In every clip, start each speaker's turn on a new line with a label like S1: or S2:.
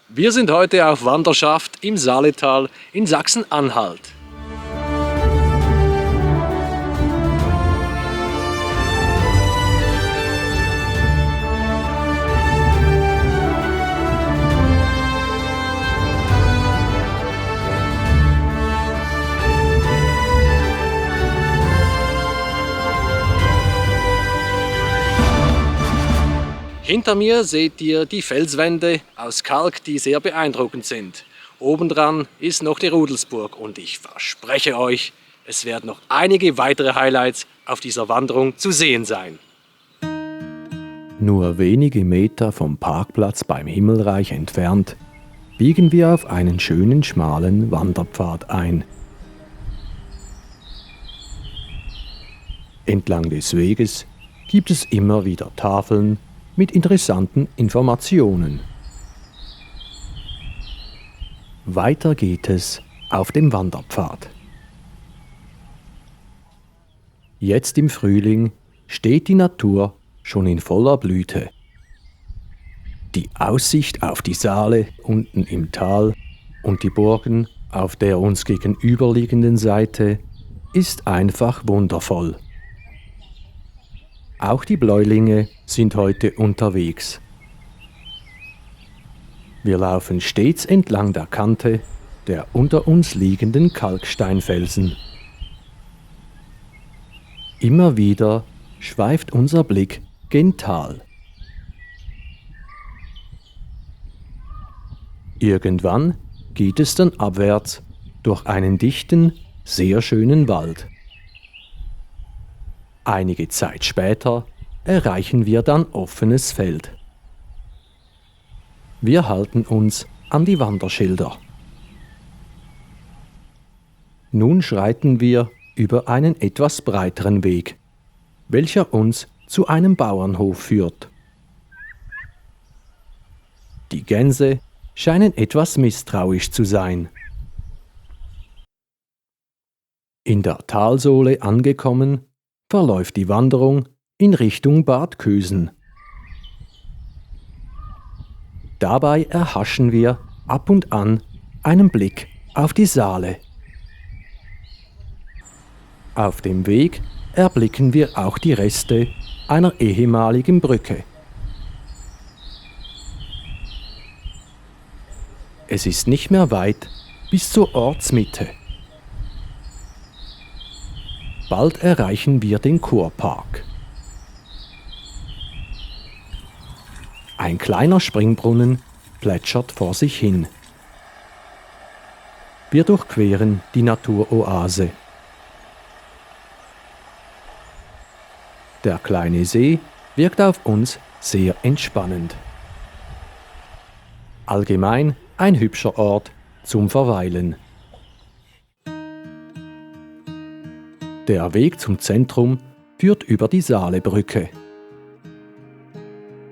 S1: Wir sind heute auf Wanderschaft im Saaletal in Sachsen-Anhalt. Hinter mir seht ihr die Felswände aus Kalk, die sehr beeindruckend sind. Obendran ist noch die Rudelsburg und ich verspreche euch, es werden noch einige weitere Highlights auf dieser Wanderung zu sehen sein.
S2: Nur wenige Meter vom Parkplatz beim Himmelreich entfernt biegen wir auf einen schönen schmalen Wanderpfad ein. Entlang des Weges gibt es immer wieder Tafeln mit interessanten Informationen. Weiter geht es auf dem Wanderpfad. Jetzt im Frühling steht die Natur schon in voller Blüte. Die Aussicht auf die Saale unten im Tal und die Burgen auf der uns gegenüberliegenden Seite ist einfach wundervoll. Auch die Bläulinge sind heute unterwegs. Wir laufen stets entlang der Kante der unter uns liegenden Kalksteinfelsen. Immer wieder schweift unser Blick gen Tal. Irgendwann geht es dann abwärts durch einen dichten, sehr schönen Wald. Einige Zeit später erreichen wir dann offenes Feld. Wir halten uns an die Wanderschilder. Nun schreiten wir über einen etwas breiteren Weg, welcher uns zu einem Bauernhof führt. Die Gänse scheinen etwas misstrauisch zu sein. In der Talsohle angekommen, verläuft die Wanderung in Richtung Bad Kösen. Dabei erhaschen wir ab und an einen Blick auf die Saale. Auf dem Weg erblicken wir auch die Reste einer ehemaligen Brücke. Es ist nicht mehr weit bis zur Ortsmitte. Bald erreichen wir den Kurpark. Ein kleiner Springbrunnen plätschert vor sich hin. Wir durchqueren die Naturoase. Der kleine See wirkt auf uns sehr entspannend. Allgemein ein hübscher Ort zum Verweilen. Der Weg zum Zentrum führt über die Saalebrücke.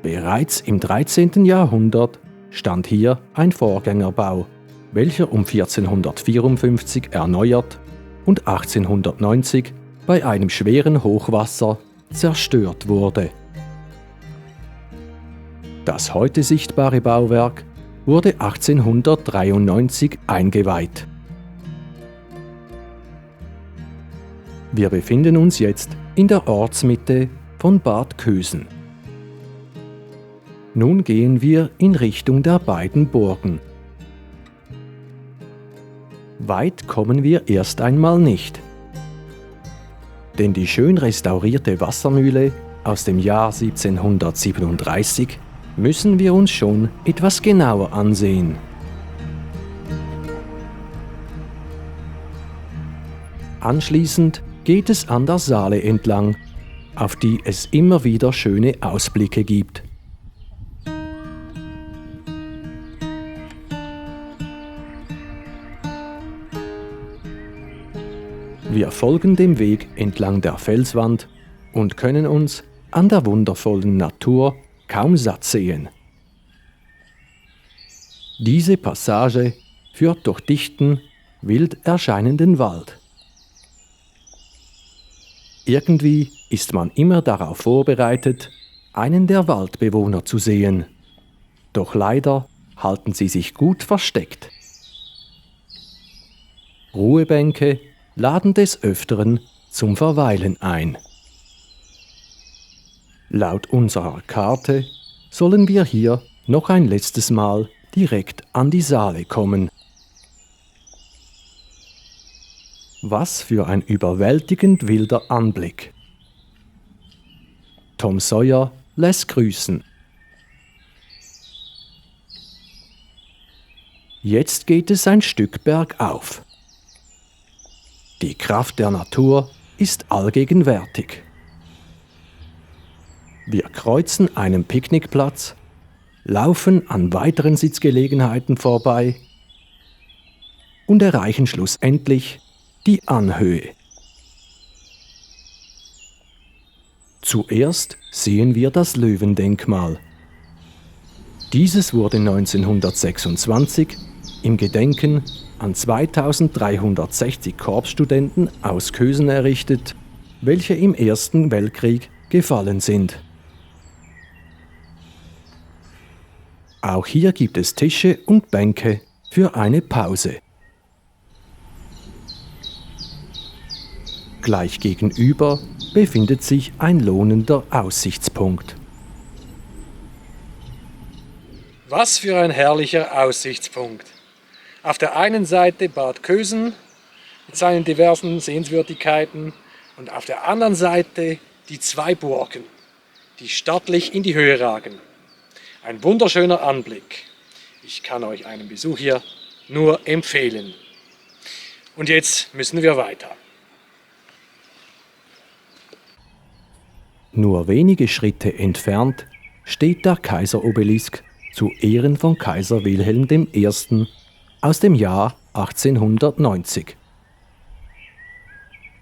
S2: Bereits im 13. Jahrhundert stand hier ein Vorgängerbau, welcher um 1454 erneuert und 1890 bei einem schweren Hochwasser zerstört wurde. Das heute sichtbare Bauwerk wurde 1893 eingeweiht. Wir befinden uns jetzt in der Ortsmitte von Bad Kösen. Nun gehen wir in Richtung der beiden Burgen. Weit kommen wir erst einmal nicht. Denn die schön restaurierte Wassermühle aus dem Jahr 1737 müssen wir uns schon etwas genauer ansehen. Anschließend geht es an der Saale entlang, auf die es immer wieder schöne Ausblicke gibt. Wir folgen dem Weg entlang der Felswand und können uns an der wundervollen Natur kaum satt sehen. Diese Passage führt durch dichten, wild erscheinenden Wald. Irgendwie ist man immer darauf vorbereitet, einen der Waldbewohner zu sehen. Doch leider halten sie sich gut versteckt. Ruhebänke laden des Öfteren zum Verweilen ein. Laut unserer Karte sollen wir hier noch ein letztes Mal direkt an die Saale kommen. Was für ein überwältigend wilder Anblick. Tom Sawyer lässt grüßen. Jetzt geht es ein Stück bergauf. Die Kraft der Natur ist allgegenwärtig. Wir kreuzen einen Picknickplatz, laufen an weiteren Sitzgelegenheiten vorbei und erreichen schlussendlich die Anhöhe. Zuerst sehen wir das Löwendenkmal. Dieses wurde 1926 im Gedenken an 2360 Korpsstudenten aus Kösen errichtet, welche im Ersten Weltkrieg gefallen sind. Auch hier gibt es Tische und Bänke für eine Pause. Gleich gegenüber befindet sich ein lohnender Aussichtspunkt.
S1: Was für ein herrlicher Aussichtspunkt. Auf der einen Seite Bad Kösen mit seinen diversen Sehenswürdigkeiten und auf der anderen Seite die zwei Burgen, die stattlich in die Höhe ragen. Ein wunderschöner Anblick. Ich kann euch einen Besuch hier nur empfehlen. Und jetzt müssen wir weiter.
S2: Nur wenige Schritte entfernt steht der Kaiserobelisk zu Ehren von Kaiser Wilhelm I. aus dem Jahr 1890.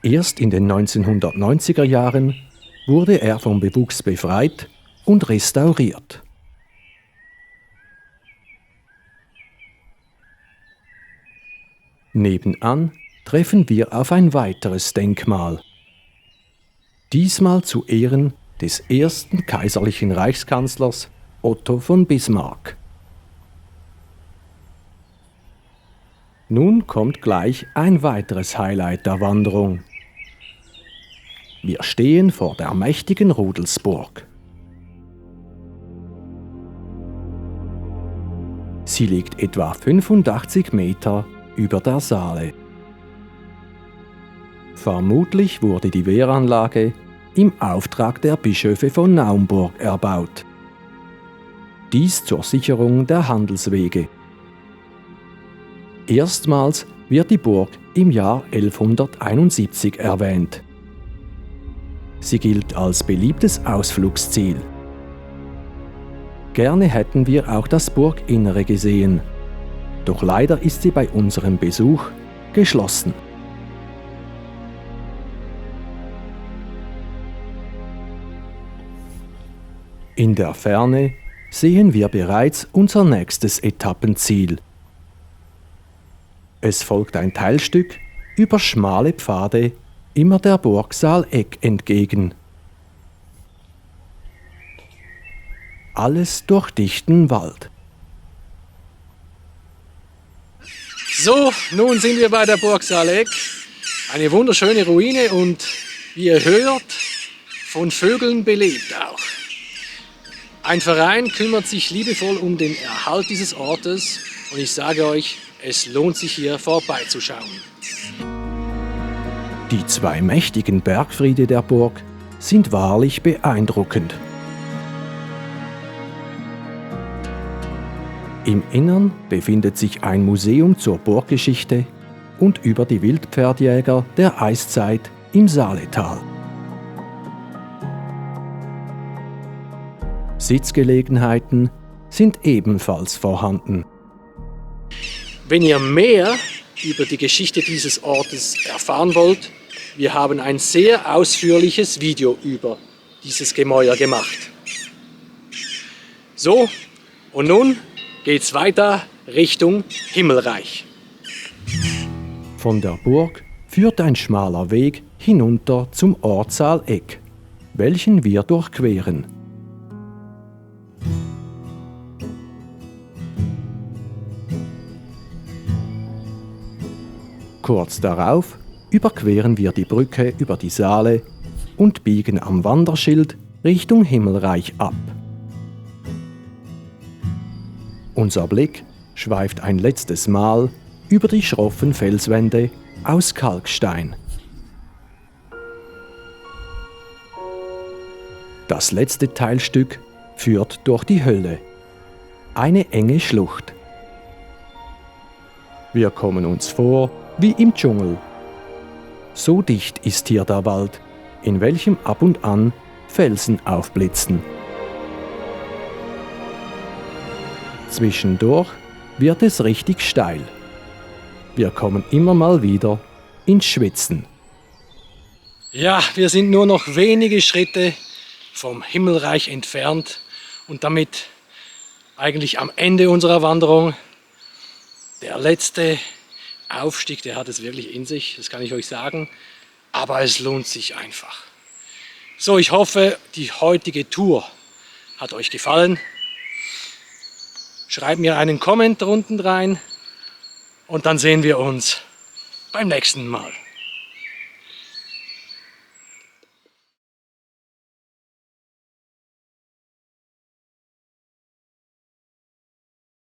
S2: Erst in den 1990er Jahren wurde er vom Bewuchs befreit und restauriert. Nebenan treffen wir auf ein weiteres Denkmal. Diesmal zu Ehren des ersten kaiserlichen Reichskanzlers Otto von Bismarck. Nun kommt gleich ein weiteres Highlight der Wanderung. Wir stehen vor der mächtigen Rudelsburg. Sie liegt etwa 85 Meter über der Saale. Vermutlich wurde die Wehranlage im Auftrag der Bischöfe von Naumburg erbaut. Dies zur Sicherung der Handelswege. Erstmals wird die Burg im Jahr 1171 erwähnt. Sie gilt als beliebtes Ausflugsziel. Gerne hätten wir auch das Burginnere gesehen, doch leider ist sie bei unserem Besuch geschlossen. In der Ferne sehen wir bereits unser nächstes Etappenziel. Es folgt ein Teilstück über schmale Pfade immer der Burgsaaleck entgegen. Alles durch dichten Wald.
S1: So, nun sind wir bei der Burgsaaleck. Eine wunderschöne Ruine und, wie ihr hört, von Vögeln belebt auch. Ein Verein kümmert sich liebevoll um den Erhalt dieses Ortes und ich sage euch, es lohnt sich hier vorbeizuschauen.
S2: Die zwei mächtigen Bergfriede der Burg sind wahrlich beeindruckend. Im Innern befindet sich ein Museum zur Burggeschichte und über die Wildpferdjäger der Eiszeit im Saaletal. Sitzgelegenheiten sind ebenfalls vorhanden.
S1: Wenn ihr mehr über die Geschichte dieses Ortes erfahren wollt, wir haben ein sehr ausführliches Video über dieses Gemäuer gemacht. So, und nun geht's weiter Richtung Himmelreich.
S2: Von der Burg führt ein schmaler Weg hinunter zum Ortsaaleck, welchen wir Kurz darauf überqueren wir die Brücke über die Saale und biegen am Wanderschild Richtung Himmelreich ab. Unser Blick schweift ein letztes Mal über die schroffen Felswände aus Kalkstein. Das letzte Teilstück führt durch die Hölle. Eine enge Schlucht. Wir kommen uns vor wie im Dschungel. So dicht ist hier der Wald, in welchem ab und an Felsen aufblitzen. Zwischendurch wird es richtig steil. Wir kommen immer mal wieder ins Schwitzen.
S1: Ja, wir sind nur noch wenige Schritte vom Himmelreich entfernt und damit eigentlich am Ende unserer Wanderung. Der letzte Aufstieg, der hat es wirklich in sich, das kann ich euch sagen, aber es lohnt sich einfach. So, ich hoffe, die heutige Tour hat euch gefallen. Schreibt mir einen Kommentar unten rein und dann sehen wir uns beim nächsten Mal.